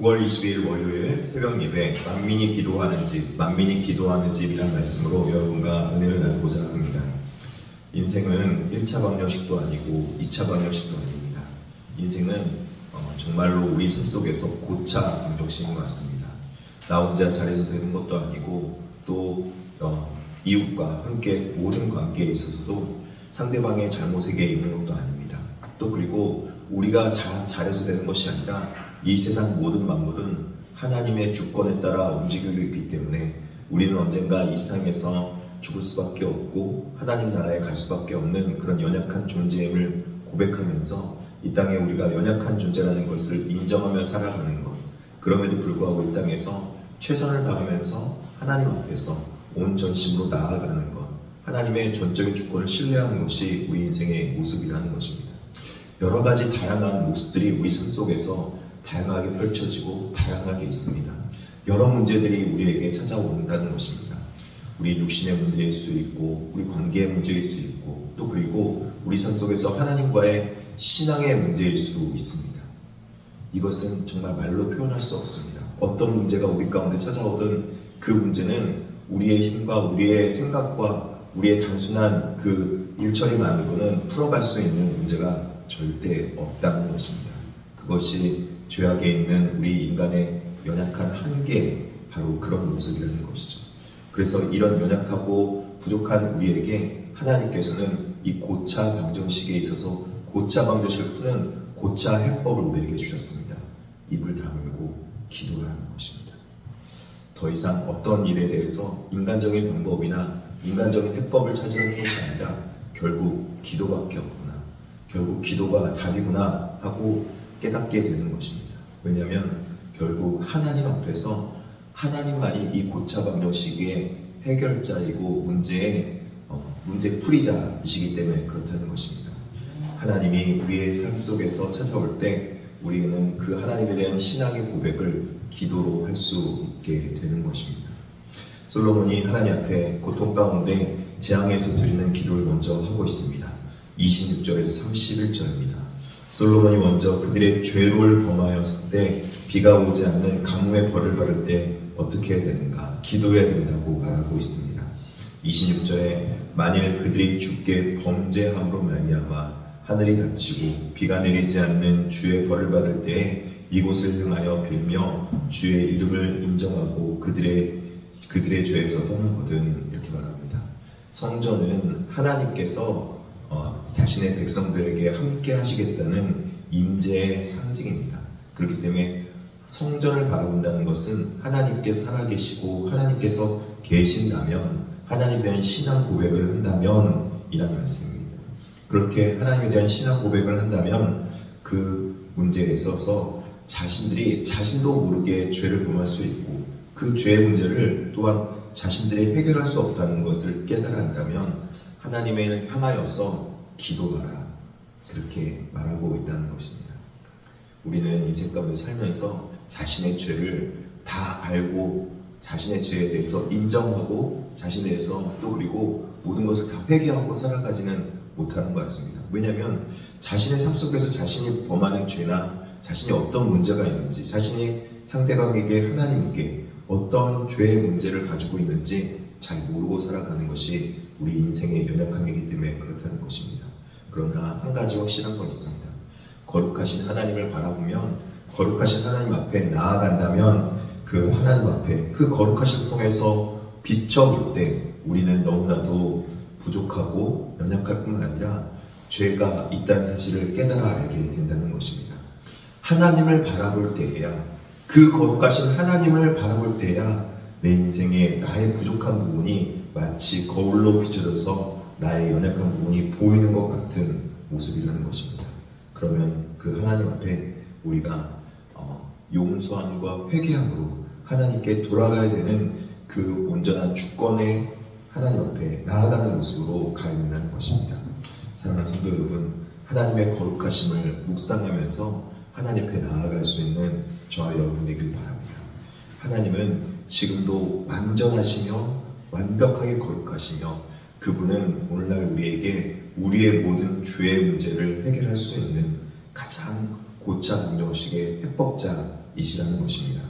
(9월 22일) 월요일 새벽 예배 만민이 기도하는 집, 만민이 기도하는 집이란 말씀으로 여러분과 은혜를 나누고자 합니다. 인생은 1차 방정식도 아니고 2차 방정식도 아닙니다. 인생은 정말로 우리 삶 속에서 고차 방정식인 것 같습니다. 나 혼자 잘해서 되는 것도 아니고 또 이웃과 함께 모든 관계에 있어서도 상대방의 잘못에게 있는 것도 아닙니다. 또 그리고 우리가 잘해서 되는 것이 아니라 이 세상 모든 만물은 하나님의 주권에 따라 움직이고 있기 때문에 우리는 언젠가 이 세상에서 죽을 수밖에 없고 하나님 나라에 갈 수밖에 없는 그런 연약한 존재임을 고백하면서 이 땅에 우리가 연약한 존재라는 것을 인정하며 살아가는 것, 그럼에도 불구하고 이 땅에서 최선을 다하면서 하나님 앞에서 온 전심으로 나아가는 것, 하나님의 전적인 주권을 신뢰하는 것이 우리 인생의 모습이라는 것입니다. 여러 가지 다양한 모습들이 우리 삶 속에서 다양하게 펼쳐지고 다양하게 있습니다. 여러 문제들이 우리에게 찾아온다는 것입니다. 우리 육신의 문제일 수 있고 우리 관계의 문제일 수 있고 또 그리고 우리 삶 속에서 하나님과의 신앙의 문제일 수 있습니다. 이것은 정말 말로 표현할 수 없습니다. 어떤 문제가 우리 가운데 찾아오든 그 문제는 우리의 힘과 우리의 생각과 우리의 단순한 그 일처리만으로는 풀어갈 수 있는 문제가 절대 없다는 것입니다. 그것이 죄악에 있는 우리 인간의 연약한 한계, 바로 그런 모습이라는 것이죠. 그래서 이런 연약하고 부족한 우리에게 하나님께서는 이 고차 방정식에 있어서 고차 방정식을 푸는 고차 해법을 우리에게 주셨습니다. 입을 다물고 기도하라는 것입니다. 더 이상 어떤 일에 대해서 인간적인 방법이나 인간적인 해법을 찾으려는 것이 아니라 결국 기도밖에 없구나, 결국 기도가 답이구나 하고 깨닫게 되는 것입니다. 왜냐하면 결국 하나님 앞에서 하나님만이 이 고차 방정식의 해결자이고 문제 풀이자이시기 때문에 그렇다는 것입니다. 하나님이 우리의 삶 속에서 찾아올 때 우리는 그 하나님에 대한 신앙의 고백을 기도로 할 수 있게 되는 것입니다. 솔로몬이 하나님 앞에 고통 가운데 재앙에서 드리는 기도를 먼저 하고 있습니다. 26절에서 31절입니다. 솔로몬이 먼저 그들의 죄를 범하였을 때 비가 오지 않는 가뭄의 벌을 받을 때 어떻게 해야 되는가? 기도해야 된다고 말하고 있습니다. 26절에 만일 그들이 주께 범죄함으로 말미암아 하늘이 닫히고 비가 내리지 않는 주의 벌을 받을 때에 이곳을 향하여 빌며 주의 이름을 인정하고 그들의 죄에서 떠나거든, 이렇게 말합니다. 성전은 하나님께서 자신의 백성들에게 함께 하시겠다는 임재의 상징입니다. 그렇기 때문에 성전을 바라본다는 것은 하나님께서 살아계시고 하나님께서 계신다면, 하나님에 대한 신앙 고백을 한다면 이라는 말씀입니다. 그렇게 하나님에 대한 신앙 고백을 한다면 그 문제에 있어서 자신들이 자신도 모르게 죄를 범할 수 있고 그 죄의 문제를 또한 자신들이 해결할 수 없다는 것을 깨달아 한다면 하나님을 향하여서 기도하라, 그렇게 말하고 있다는 것입니다. 우리는 인생 가운데 살면서 자신의 죄를 다 알고 자신의 죄에 대해서 인정하고 자신에 대해서 또 그리고 모든 것을 다 회개하고 살아가지는 못하는 것 같습니다. 왜냐하면 자신의 삶 속에서 자신이 범하는 죄나 자신이 어떤 문제가 있는지, 자신이 상대방에게 하나님께 어떤 죄의 문제를 가지고 있는지 잘 모르고 살아가는 것이 우리 인생의 연약함이기 때문에 그렇다는 것입니다. 그러나 한 가지 확실한 거 있습니다. 거룩하신 하나님을 바라보면, 거룩하신 하나님 앞에 나아간다면 그 하나님 앞에 그 거룩하신 통해서 비춰볼 때 우리는 너무나도 부족하고 연약할 뿐만 아니라 죄가 있다는 사실을 깨달아 알게 된다는 것입니다. 하나님을 바라볼 때에야, 그 거룩하신 하나님을 바라볼 때야 내 인생에 나의 부족한 부분이 마치 거울로 비춰져서 나의 연약한 부분이 보이는 것 같은 모습이라는 것입니다. 그러면 그 하나님 앞에 우리가 용서함과 회개함으로 하나님께 돌아가야 되는 그 온전한 주권의 하나님 앞에 나아가는 모습으로 가야 된다는 것입니다. 사랑하는 성도 여러분, 하나님의 거룩하심을 묵상하면서 하나님 앞에 나아갈 수 있는 저와 여러분 되길 바랍니다. 하나님은 지금도 완전하시며 완벽하게 거룩하시며 그분은 오늘날 우리에게 우리의 모든 죄의 문제를 해결할 수 있는 가장 고차 방정식의 해법자이시라는 것입니다.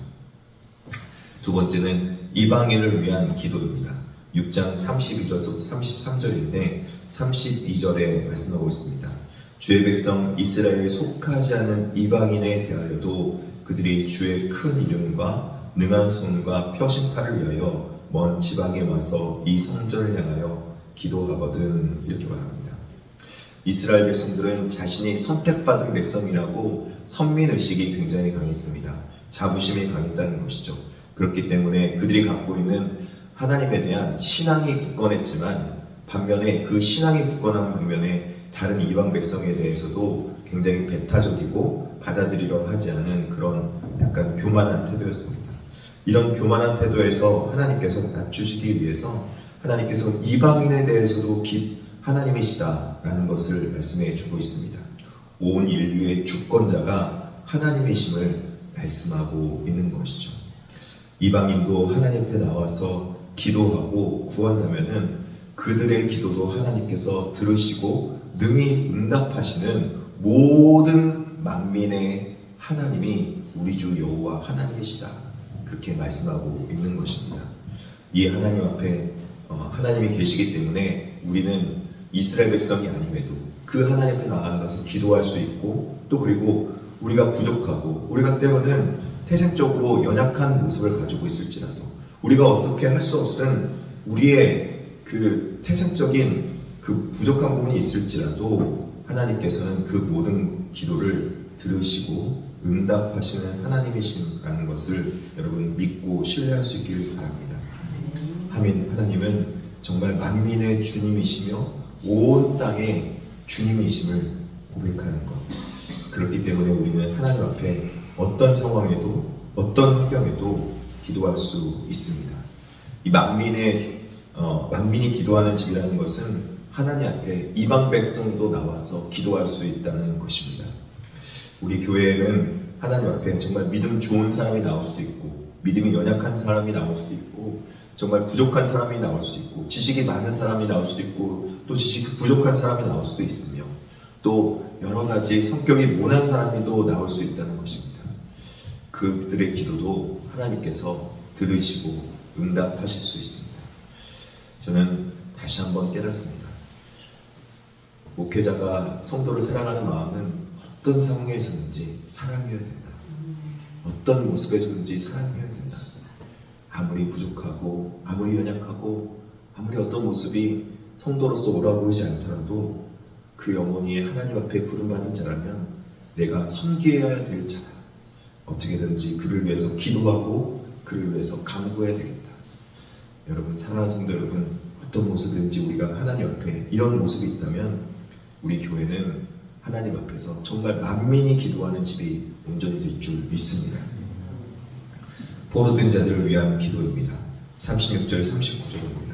두 번째는 이방인을 위한 기도입니다. 6장 32절부터 33절인데 32절에 말씀하고 있습니다. 주의 백성 이스라엘에 속하지 않은 이방인에 대하여도 그들이 주의 큰 이름과 능한 손과 펴신 팔을 위하여 먼 지방에 와서 이 성전을 향하여 기도하거든. 이렇게 말합니다. 이스라엘 백성들은 자신이 선택받은 백성이라고 선민의식이 굉장히 강했습니다. 자부심이 강했다는 것이죠. 그렇기 때문에 그들이 갖고 있는 하나님에 대한 신앙이 굳건했지만 반면에 그 신앙이 굳건한 반면에 다른 이방 백성에 대해서도 굉장히 배타적이고 받아들이려 하지 않은 그런 약간 교만한 태도였습니다. 이런 교만한 태도에서 하나님께서 낮추시기 위해서 하나님께서 이방인에 대해서도 하나님이시다라는 것을 말씀해 주고 있습니다. 온 인류의 주권자가 하나님이심을 말씀하고 있는 것이죠. 이방인도 하나님 앞에 나와서 기도하고 구한다면은 그들의 기도도 하나님께서 들으시고 능히 응답하시는 모든 만민의 하나님이 우리 주 여호와 하나님이시다. 그렇게 말씀하고 있는 것입니다. 이 하나님 앞에 하나님이 계시기 때문에 우리는 이스라엘 백성이 아님에도 그 하나님 앞에 나아가서 기도할 수 있고 또 그리고 우리가 부족하고 우리가 때로는 태생적으로 연약한 모습을 가지고 있을지라도 우리가 어떻게 할 수 없은 우리의 그 태생적인 그 부족한 부분이 있을지라도 하나님께서는 그 모든 기도를 들으시고 응답하시는 하나님이시라는 것을 여러분 믿고 신뢰할 수 있기를 바랍니다. 하나님은 정말 만민의 주님이시며 온 땅의 주님이심을 고백하는 것. 그렇기 때문에 우리는 하나님 앞에 어떤 상황에도 어떤 환경에도 기도할 수 있습니다. 이 만민이 기도하는 집이라는 것은 하나님 앞에 이방 백성도 나와서 기도할 수 있다는 것입니다. 우리 교회에는 하나님 앞에 정말 믿음 좋은 사람이 나올 수도 있고 믿음이 연약한 사람이 나올 수도 있고 정말 부족한 사람이 나올 수 있고 지식이 많은 사람이 나올 수도 있고 또 지식이 부족한 사람이 나올 수도 있으며 또 여러 가지 성격이 모난 사람이 또 나올 수 있다는 것입니다. 그들의 기도도 하나님께서 들으시고 응답하실 수 있습니다. 저는 다시 한번 깨닫습니다. 목회자가 성도를 사랑하는 마음은 어떤 상황에서든지 사랑해야 된다. 어떤 모습에서든지 사랑해야 된다. 아무리 부족하고 아무리 연약하고 아무리 어떤 모습이 성도로서 옳아 보이지 않더라도 그 영혼이 하나님 앞에 부름받은 자라면 내가 섬겨야 될 자라. 어떻게든지 그를 위해서 기도하고 그를 위해서 간구해야 되겠다. 여러분 사랑하는 성도 여러분, 어떤 모습이든지 우리가 하나님 앞에 이런 모습이 있다면 우리 교회는 하나님 앞에서 정말 만민이 기도하는 집이 온전히 될 줄 믿습니다. 포로된 자들을 위한 기도입니다. 36절 39절입니다.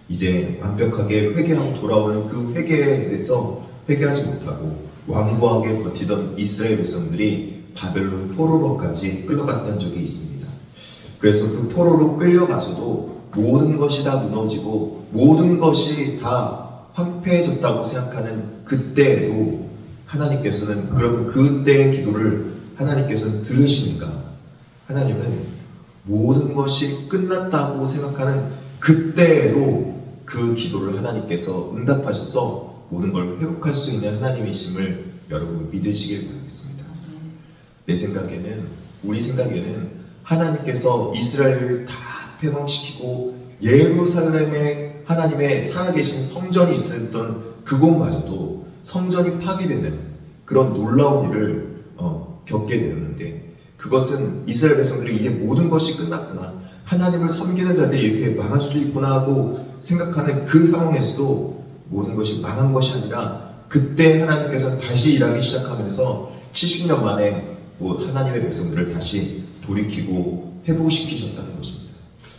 이제 완벽하게 회개하고 돌아오는 그 회개에 대해서 회개하지 못하고 완고하게 버티던 이스라엘 백성들이 바벨론 포로로까지 끌려갔던 적이 있습니다. 그래서 그 포로로 끌려가서도 모든 것이 다 무너지고 모든 것이 다 황폐해졌다고 생각하는 그때에도 하나님께서는 그러면 그때의 기도를 하나님께서는 들으시는가? 하나님은 모든 것이 끝났다고 생각하는 그때에도 그 기도를 하나님께서 응답하셔서 모든 걸 회복할 수 있는 하나님이심을 여러분 믿으시길 바라겠습니다. 내 생각에는 우리 생각에는 하나님께서 이스라엘을 다 패망시키고 예루살렘에 하나님의 살아계신 성전이 있었던 그곳마저도 성전이 파괴되는 그런 놀라운 일을 겪게 되었는데 그것은 이스라엘 백성들이 이제 모든 것이 끝났구나, 하나님을 섬기는 자들이 이렇게 망할 수도 있구나 하고 생각하는 그 상황에서도 모든 것이 망한 것이 아니라 그때 하나님께서 다시 일하기 시작하면서 70년 만에 하나님의 백성들을 다시 돌이키고 회복시키셨다는 것입니다.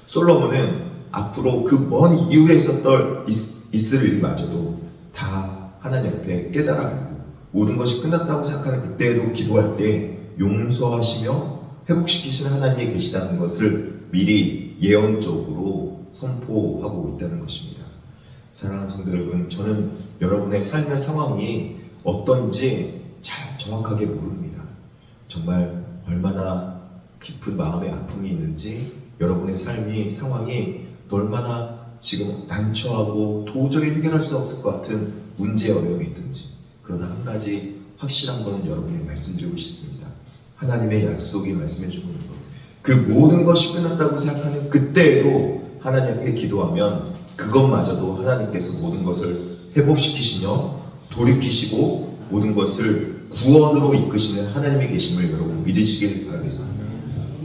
솔로몬은 앞으로 그 먼 이후에 있었던 있을 일마저도 다 하나님 앞에 깨달아 알고 모든 것이 끝났다고 생각하는 그때에도 기도할 때 용서하시며 회복시키시는 하나님이 계시다는 것을 미리 예언적으로 선포하고 있다는 것입니다. 사랑하는 성도 여러분, 저는 여러분의 삶의 상황이 어떤지 잘 정확하게 모릅니다. 정말 얼마나 깊은 마음의 아픔이 있는지, 여러분의 상황이 얼마나 지금 난처하고 도저히 해결할 수 없을 것 같은 문제 어려움이 있든지, 그러나 한 가지 확실한 것은 여러분에게 말씀드리고 싶습니다. 하나님의 약속이 말씀해 주는 것, 그 모든 것이 끝났다고 생각하는 그때에도 하나님 앞에 기도하면 그것마저도 하나님께서 모든 것을 회복시키시며 돌이키시고 모든 것을 구원으로 이끄시는 하나님이 계심을 여러분 믿으시길 바라겠습니다.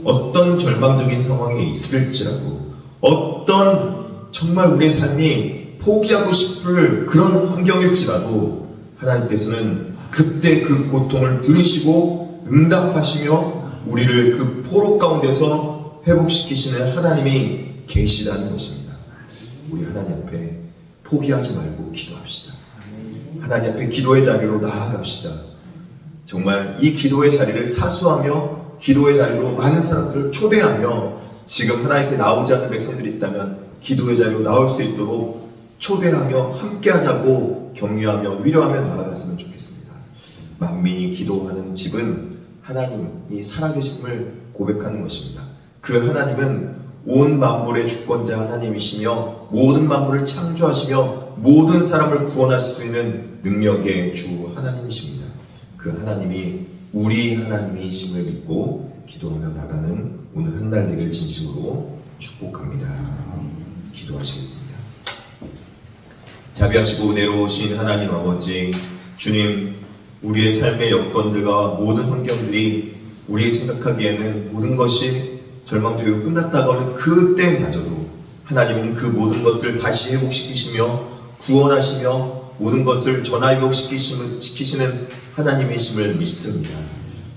어떤 절망적인 상황에 있을지라도, 어떤 정말 우리의 삶이 포기하고 싶을 그런 환경일지라도 하나님께서는 그때 그 고통을 들으시고 응답하시며 우리를 그 포로 가운데서 회복시키시는 하나님이 계시다는 것입니다. 우리 하나님 앞에 포기하지 말고 기도합시다. 하나님 앞에 기도의 자리로 나아갑시다. 정말 이 기도의 자리를 사수하며 기도의 자리로 많은 사람들을 초대하며, 지금 하나님 앞에 나오지 않는 백성들이 있다면 기도의 자리로 나올 수 있도록 초대하며 함께하자고 격려하며 위로하며 나아갔으면 좋겠습니다. 만민이 기도하는 집은 하나님이 살아계심을 고백하는 것입니다. 그 하나님은 온 만물의 주권자 하나님이시며 모든 만물을 창조하시며 모든 사람을 구원하실 수 있는 능력의 주 하나님이십니다. 그 하나님이 우리 하나님이심을 믿고 기도하며 나가는 오늘 한 달 되길 진심으로 축복합니다. 기도하시겠습니다. 자비하시고 은혜로우신 하나님 아버지, 주님, 우리의 삶의 여건들과 모든 환경들이 우리의 생각하기에는 모든 것이 절망적이고 끝났다고 하는 그때마저도 하나님은 그 모든 것들 다시 회복시키시며 구원하시며 모든 것을 전화회복시키시는 하나님이심을 믿습니다.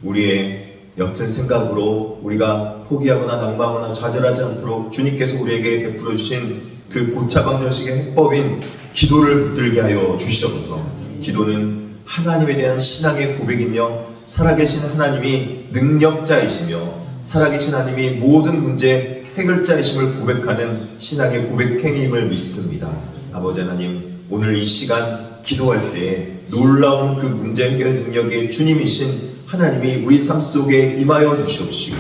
우리의 옅은 생각으로 우리가 포기하거나 낭망하거나 좌절하지 않도록 주님께서 우리에게 베풀어 주신 그 고차방정식의 해법인 기도를 붙들게 하여 주시옵소서. 기도는 하나님에 대한 신앙의 고백이며 살아계신 하나님이 능력자이시며 살아계신 하나님이 모든 문제 해결자이심을 고백하는 신앙의 고백 행위임을 믿습니다. 아버지 하나님, 오늘 이 시간 기도할 때 놀라운 그 문제 해결의 능력의 주님이신 하나님이 우리 삶 속에 임하여 주시옵시고,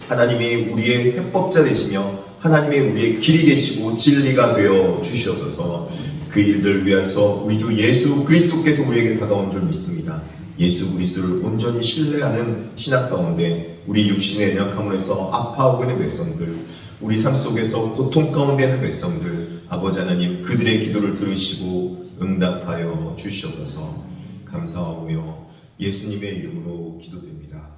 하나님이 우리의 해법자 되시며 하나님이 우리의 길이 되시고 진리가 되어 주시옵소서. 그 일들 위해서 우리 주 예수 그리스도께서 우리에게 다가온 줄 믿습니다. 예수 그리스도를 온전히 신뢰하는 신학 가운데 우리 육신의 연약함으로 해서 아파하고 있는 백성들, 우리 삶 속에서 고통 가운데 있는 백성들, 아버지 하나님 그들의 기도를 들으시고 응답하여 주시옵소서. 감사하며 예수님의 이름으로 기도드립니다.